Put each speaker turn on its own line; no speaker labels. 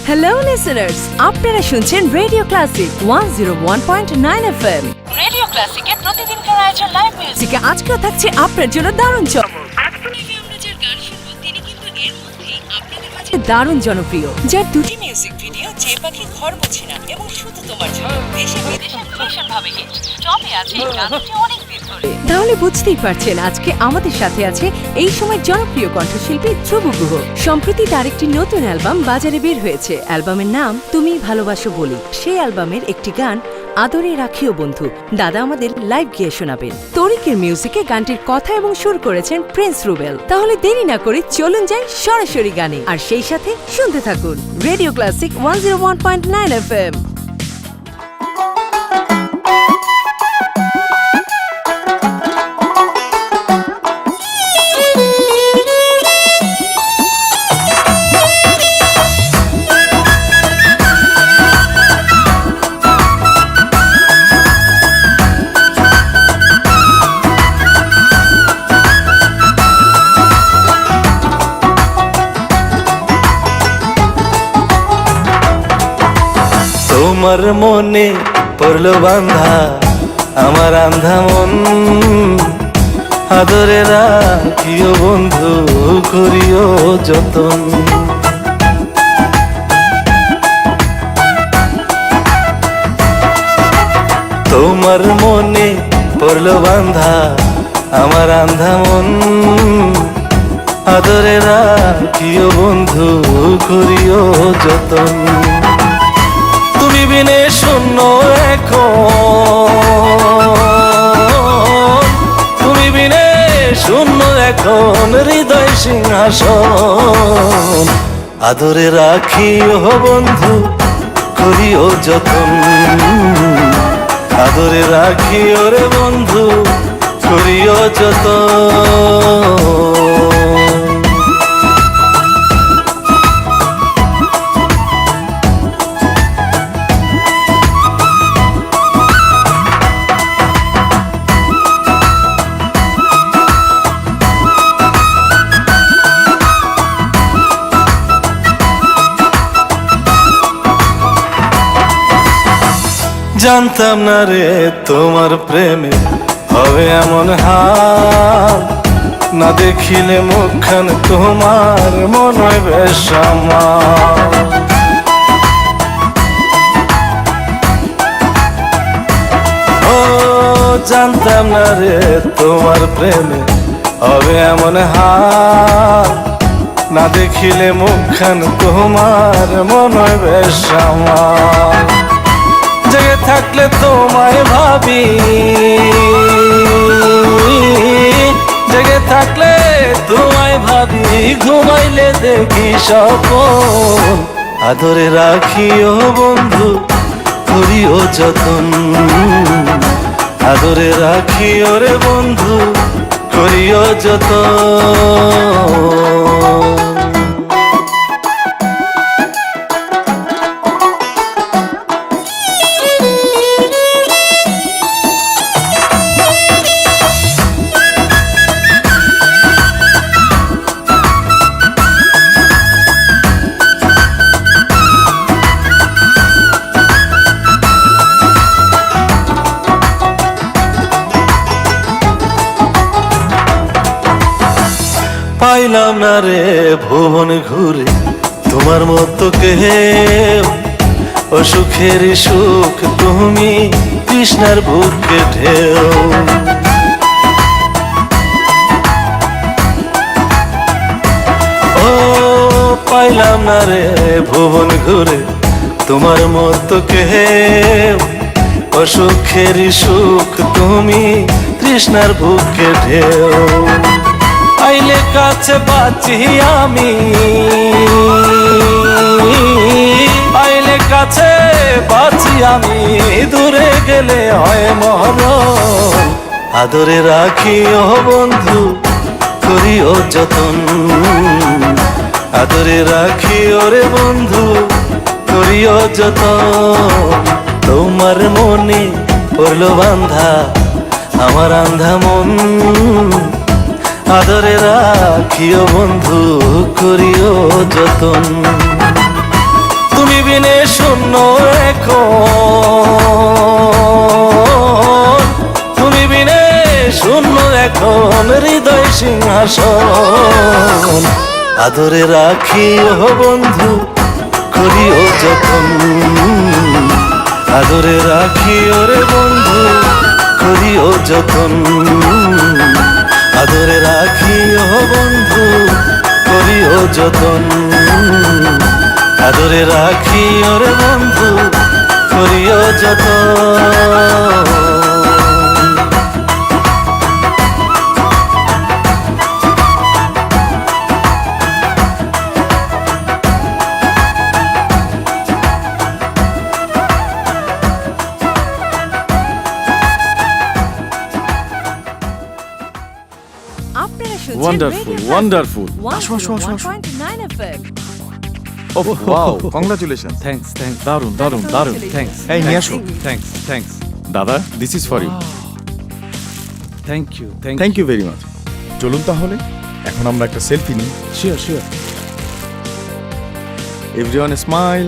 Hello listeners, আপনারা শুনছেন radio classic 101.9 FM।
Radio ক্লাসিকের প্রতিদিনকার আয়োজন লাইভ মিউজিকে
আজকেও থাকছে আপনার জন্য দারুণ চমক।
আমরা যে গান শুনবো তিনি কিন্তু এর মধ্যেই আপনাদের মাঝে
দারুণ জনপ্রিয়, যার দুটি
মিউজিক ভিডিও যে পাখি ঘর মোছে না এবং শুধু তোমার জন্য দেশে বিদেশে ভীষণ ভাবে হিট টপে আছে এই গানটি অনেক দিন ধরে।
তাহলে বুঝতেই পারছেন আজকে আমাদের সাথে আছে এই সময় জনপ্রিয় কণ্ঠশিল্পী ধ্রুব গুহ। সম্প্রতি তার একটি নতুন অ্যালবাম বাজারে বের হয়েছে। অ্যালবামের নাম তুমি ভালোবাসো বলি। সেই অ্যালবামের একটি গান আদরে রাখিও বন্ধু দাদা আমাদের লাইভ গিয়ে শোনাবেন। তরিকের মিউজিকে গানটির কথা এবং সুর করেছেন প্রিন্স রুবেল। তাহলে দেরি না করে চলুন যাই সরাসরি গানে, আর সেই সাথে শুনতে থাকুন রেডিও ক্লাসিক 101.9 FM।
তোমার মনে পড়লো বান্ধা আমার আন্ধা মন, আদরে রাখিও বন্ধু করিও যতন। তোমার মনে পড়লো বান্ধা আমার আন্ধা মন, আদরে রাখিও বন্ধু করিও যতন। তুমি বিনে শূন্য এখন, তুমি বিনে শূন্য এখন হৃদয় সিংহাসন, আদরে রাখিও বন্ধু করিও যতন, আদরে রাখিও রে বন্ধু করিও যতন। জানতাম না রে তোমার প্রেমে হবে এমন হাল, না দেখিলে মুখখান তোমার মন হয় বেশ আমার। ও জানতাম না রে তোমার প্রেমে হবে এমন হাল, না দেখিলে মুখখান তোমার মন হয় বেশ আমার। জেগে থাকলে তোমায় ভাবি, জেগে থাকলে তোমায় ভাবি, ঘুমাইলে দেখি স্বপ্ন, আদরে রাখিও বন্ধু করিও যতন, আদরে রাখিও রে বন্ধু করিও যতন। পাইলাম না রে ভুবন ঘুরে তোমার মতো কেউ, ও সুখের সুখ তুমি কৃষ্ণার বুকে ঢেউ। ও পাইলাম না রে ভুবন ঘুরে তোমার মতো কেউ, ও সুখের সুখ তুমি কৃষ্ণার বুকে ঢেউ। আইলে কাছে বাঁচি আমি, আইলে কাছে বাঁচি আমি, দূরে গেলে হয় মরণ, আদরে রাখিও বন্ধু করিও যতন, আদরে রাখিও রে বন্ধু করিও যতন। তোমার মনে পড়লো বান্ধা আমার আন্ধা মন, আদরে রাখিও বন্ধু করিও যতন। বিনে শূন্য এখন, তুমি বিনে শূন্য এখন হৃদয় সিংহাসন। আদরে রাখি ও বন্ধু করিও যতন, আদরে রাখি ওরে বন্ধু করিও যতন, আদরে রাখি ও বন্ধু করিও যতন, আদরে রাখি ওরে বন্ধু করিও যতন।
আপনারা শুনছেন
Wonderful,
Radio
wonderful.
Plus
আসো, আসো, আসো, আসো।
101.9 FM
Oh, wow, congratulations.
Thanks thanks
দারুন, দারুন, দারুন।
থ্যাঙ্কস
এই নিয়ে আসো।
থ্যাঙ্কস থ্যাঙ্কস
দাদা, this is for you.
Thank you
thank you very much. চলুন তাহলে এখন আমরা একটা সেলফি নিই।
Sure sure
everyone smile.